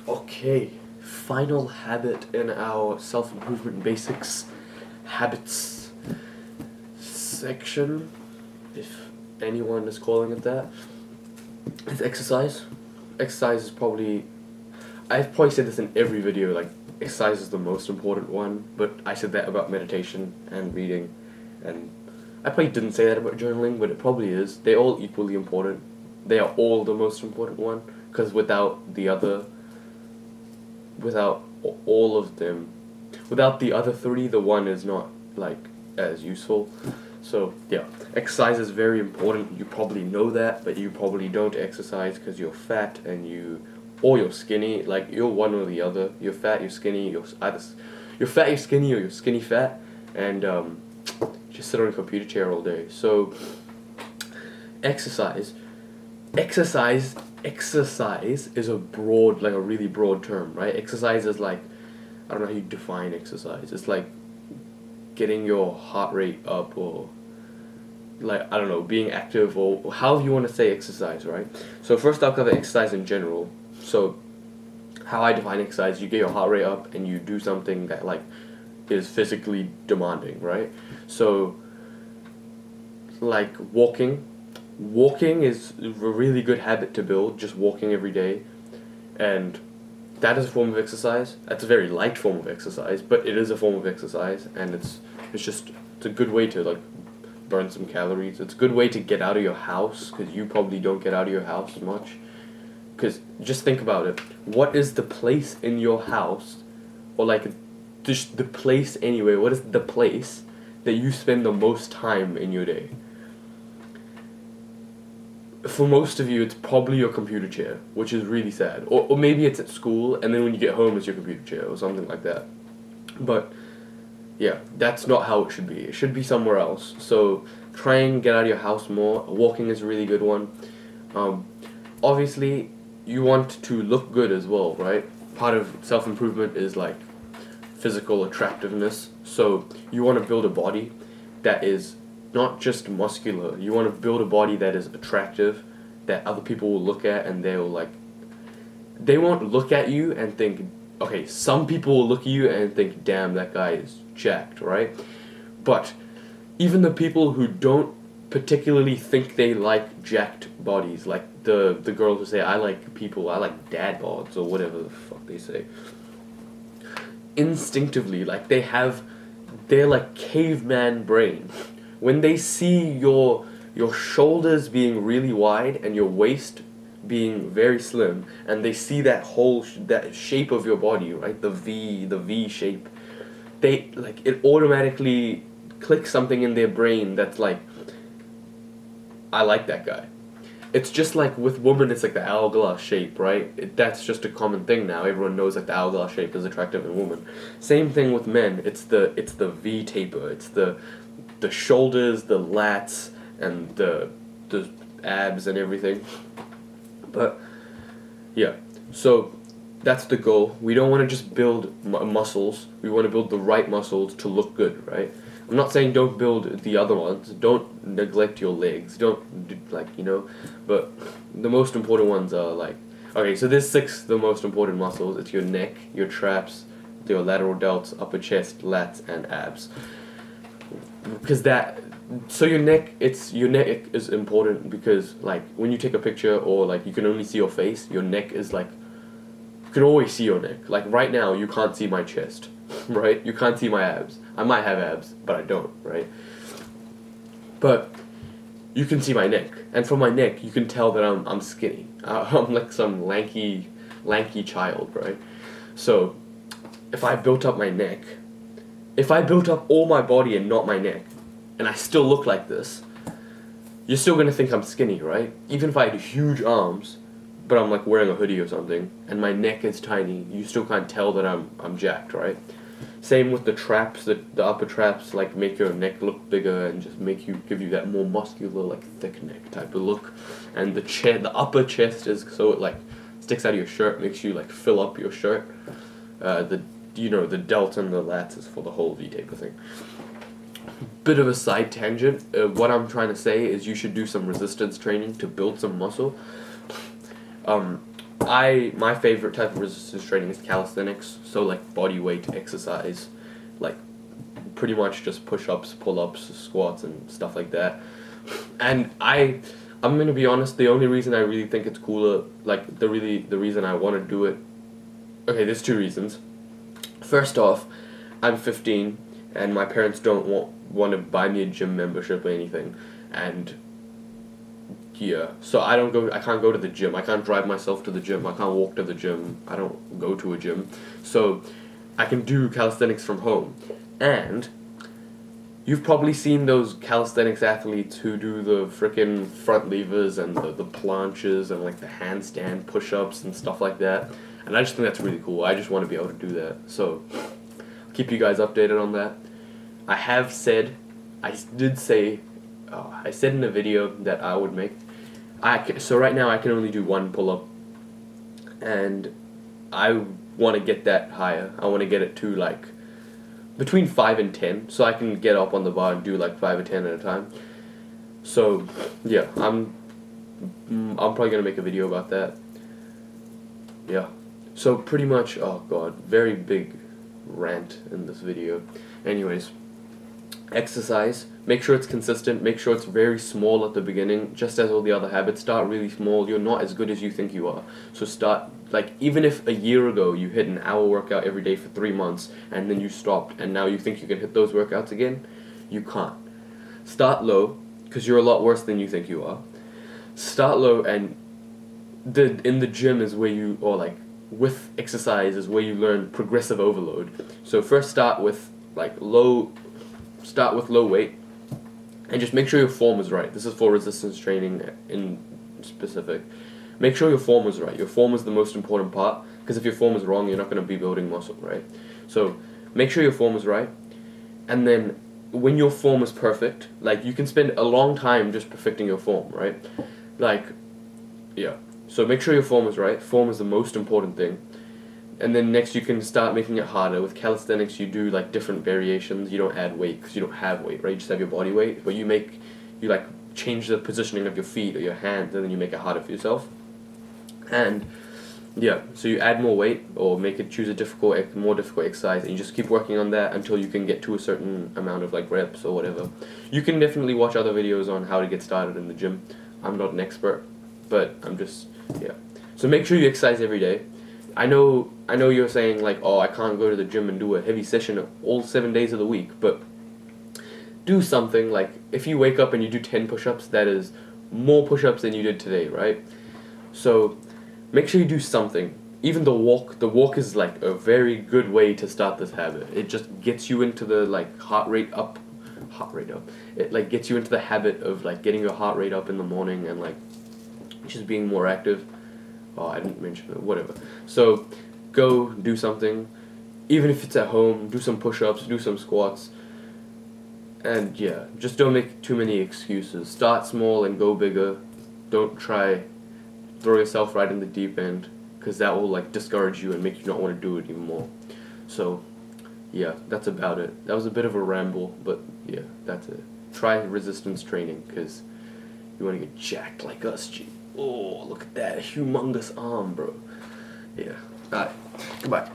Okay, final habit in our self-improvement basics habits section, if anyone is calling it that, is exercise. Exercise is probably, I've probably said this in every video, like, exercise is the most important one, but I said that about meditation and reading, and I probably didn't say that about journaling, but it probably is. They're all equally important. They are all the most important one, because without all of them, without the other three, the one is not like as useful. So yeah, exercise is very important. You probably know that, but you probably don't exercise because you're fat or you're skinny. Like you're one or the other. You're fat, you're skinny. You're fat, you're skinny, or you're skinny fat, and just sit on a computer chair all day. So exercise, exercise exercise is a really broad term, right? Exercise is like, I don't know how you define exercise. It's like getting your heart rate up, or like, I don't know, being active, or however you want to say exercise, right? So first I'll cover exercise in general. So how I define exercise, you get your heart rate up and you do something that like is physically demanding, right? So like walking is a really good habit to build, just walking every day, and that is a form of exercise. That's a very light form of exercise, but it is a form of exercise, and it's a good way to like burn some calories. It's a good way to get out of your house, because you probably don't get out of your house much. Because just think about it. What is the place in your house, or like just the place anyway? What is the place that you spend the most time in your day? For most of you, it's probably your computer chair, which is really sad. Or maybe it's at school, and then when you get home, it's your computer chair, or something like that. But, yeah, that's not how it should be. It should be somewhere else. So, try and get out of your house more. Walking is a really good one. Obviously, you want to look good as well, right? Part of self-improvement is, like, physical attractiveness. So, you want to build a body that is not just muscular. You want to build a body that is attractive, that other people will look at and they won't look at you and think, okay, some people will look at you and think, damn, that guy is jacked, right? But even the people who don't particularly think they like jacked bodies, like the girls who say, I like dad bods, or whatever the fuck they say, instinctively, like they're like caveman brain. When they see your shoulders being really wide and your waist being very slim, and they see that that shape of your body, right? The V shape. They like it automatically clicks something in their brain that's like, I like that guy. It's just like with women, it's like the hourglass shape, right? That's just a common thing now. Everyone knows that the hourglass shape is attractive in women. Same thing with men. It's the V taper. It's the shoulders, the lats, and the abs and everything. But yeah, so that's the goal. We don't want to just build muscles. We want to build the right muscles to look good, right? I'm not saying don't build the other ones. Don't neglect your legs. Don't like, but the most important ones are like, okay, so there's six the most important muscles. It's your neck, your traps, your lateral delts, upper chest, lats, and abs. Because your neck is important, because like when you take a picture, or like you can only see your face, your neck is like, you can always see your neck. Like right now, you can't see my chest, right? You can't see my abs. I might have abs, but I don't, right? But you can see my neck, and from my neck, you can tell that I'm skinny. I'm like some lanky child, right? So if I built up my neck, if I built up all my body and not my neck, and I still look like this, you're still gonna think I'm skinny, right? Even if I had huge arms, but I'm like wearing a hoodie or something, and my neck is tiny, you still can't tell that I'm jacked, right? Same with the traps, the upper traps, like make your neck look bigger and just give you that more muscular, like thick neck type of look. And the upper chest is so it like sticks out of your shirt, makes you like fill up your shirt. The delt and the lats is for the whole V taper thing. Bit of a side tangent. What I'm trying to say is you should do some resistance training to build some muscle. my favorite type of resistance training is calisthenics, so like body weight exercise, like pretty much just push-ups, pull-ups, squats, and stuff like that. And I'm gonna be honest, the only reason I really think it's cooler, like the reason I want to do it, okay, there's two reasons. First off, I'm 15 and my parents don't want to buy me a gym membership or anything, and yeah, so I can't go to the gym. I can't drive myself to the gym. I can't walk to the gym. I don't go to a gym. So I can do calisthenics from home. And you've probably seen those calisthenics athletes who do the frickin' front levers and the planches and like the handstand push-ups and stuff like that. And I just think that's really cool. I just want to be able to do that. So I'll keep you guys updated on that. I said in a video that I would make. So right now I can only do one pull-up, and I want to get that higher. I want to get it to like between 5 and 10, so I can get up on the bar and do like 5 or 10 at a time. So yeah, I'm probably gonna make a video about that. Yeah. So pretty much, oh god, very big rant in this video. Anyways, exercise. Make sure it's consistent. Make sure it's very small at the beginning. Just as all the other habits, start really small. You're not as good as you think you are. So start, like, even if a year ago you hit an hour workout every day for 3 months and then you stopped and now you think you can hit those workouts again, you can't. Start low, because you're a lot worse than you think you are. Start low, and in the gym is where you, or like with exercise is where you learn progressive overload. So first start with low weight, and just make sure your form is right. This is for resistance training in specific. Make sure your form is right. Your form is the most important part, because if your form is wrong, you're not going to be building muscle, right? So make sure your form is right, and then when your form is perfect, like you can spend a long time just perfecting your form, right? Like, yeah. So make sure your form is right. Form is the most important thing. And then next you can start making it harder. With calisthenics you do like different variations. You don't add weight because you don't have weight, right? You just have your body weight. But you like change the positioning of your feet or your hands, and then you make it harder for yourself. And yeah, so you add more weight or choose a more difficult exercise, and you just keep working on that until you can get to a certain amount of like reps or whatever. You can definitely watch other videos on how to get started in the gym. I'm not an expert, but I'm just, yeah. So make sure you exercise every day. I know you're saying like, oh, I can't go to the gym and do a heavy session all 7 days of the week, but do something. Like if you wake up and you do 10 push-ups, that is more push-ups than you did today, right? So make sure you do something. Even the walk is like a very good way to start this habit. It just gets you into the like heart rate up. It like gets you into the habit of like getting your heart rate up in the morning and like just being more active. Oh, I didn't mention it, whatever. So go do something, even if it's at home. Do some push-ups, do some squats, and yeah, just don't make too many excuses. Start small and go bigger. Don't try throw yourself right in the deep end, because that will like discourage you and make you not want to do it anymore. So yeah, that's about it. That was a bit of a ramble, but yeah, that's it. Try resistance training, because you want to get jacked like us, G. Oh, look at that humongous arm, bro. Yeah. Alright, goodbye.